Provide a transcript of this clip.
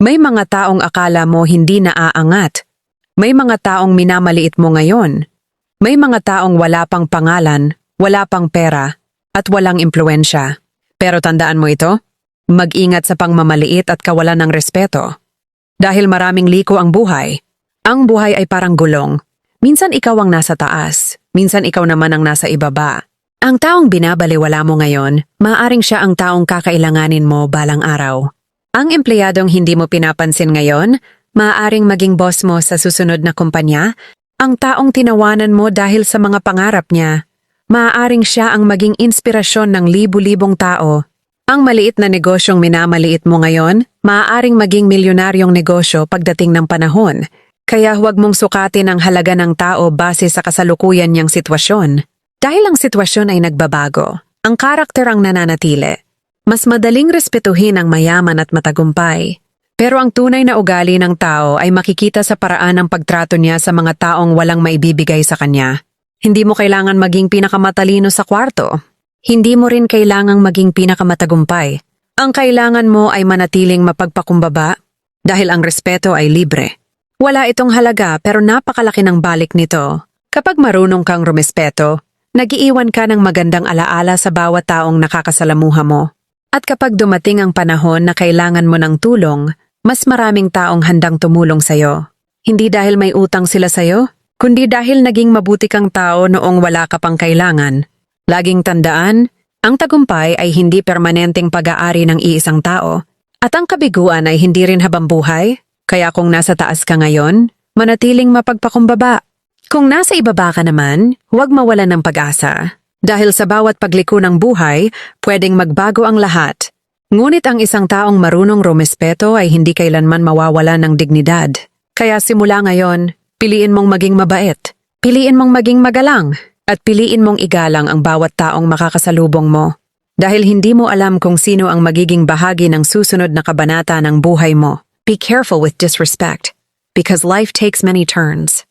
May mga taong akala mo hindi naaangat. May mga taong minamaliit mo ngayon. May mga taong wala pang pangalan, wala pang pera, at walang impluensya. Pero tandaan mo ito, mag-ingat sa pangmamaliit at kawalan ng respeto. Dahil maraming liko ang buhay. Ang buhay ay parang gulong. Minsan ikaw ang nasa taas, minsan ikaw naman ang nasa ibaba. Ang taong binabaliwala mo ngayon, maaaring siya ang taong kakailanganin mo balang araw. Ang empleyadong hindi mo pinapansin ngayon, maaaring maging boss mo sa susunod na kumpanya. Ang taong tinawanan mo dahil sa mga pangarap niya, maaaring siya ang maging inspirasyon ng libu-libong tao. Ang maliit na negosyong minamaliit mo ngayon, maaaring maging milyonaryong negosyo pagdating ng panahon. Kaya huwag mong sukatin ang halaga ng tao base sa kasalukuyan niyang sitwasyon. Dahil ang sitwasyon ay nagbabago, ang karakter ang nananatili. Mas madaling respetuhin ang mayaman at matagumpay. Pero ang tunay na ugali ng tao ay makikita sa paraan ng pagtrato niya sa mga taong walang maibibigay sa kanya. Hindi mo kailangan maging pinakamatalino sa kwarto. Hindi mo rin kailangang maging pinakamatagumpay. Ang kailangan mo ay manatiling mapagpakumbaba dahil ang respeto ay libre. Wala itong halaga pero napakalaki ng balik nito. Kapag marunong kang rumespeto, nag-iiwan ka ng magandang alaala sa bawat taong nakakasalamuha mo. At kapag dumating ang panahon na kailangan mo ng tulong, mas maraming taong handang tumulong sa'yo. Hindi dahil may utang sila sa'yo, kundi dahil naging mabuti kang tao noong wala ka pang kailangan. Laging tandaan, ang tagumpay ay hindi permanenteng pag-aari ng iisang tao. At ang kabiguan ay hindi rin habang buhay. Kaya kung nasa taas ka ngayon, manatiling mapagpakumbaba. Kung nasa ibaba ka naman, huwag mawalan ng pag-asa. Dahil sa bawat pagliko ng buhay, pwedeng magbago ang lahat. Ngunit ang isang taong marunong rumespeto ay hindi kailanman mawawala ng dignidad. Kaya simula ngayon, piliin mong maging mabait. Piliin mong maging magalang. At piliin mong igalang ang bawat taong makakasalubong mo. Dahil hindi mo alam kung sino ang magiging bahagi ng susunod na kabanata ng buhay mo. Be careful with disrespect, because life takes many turns.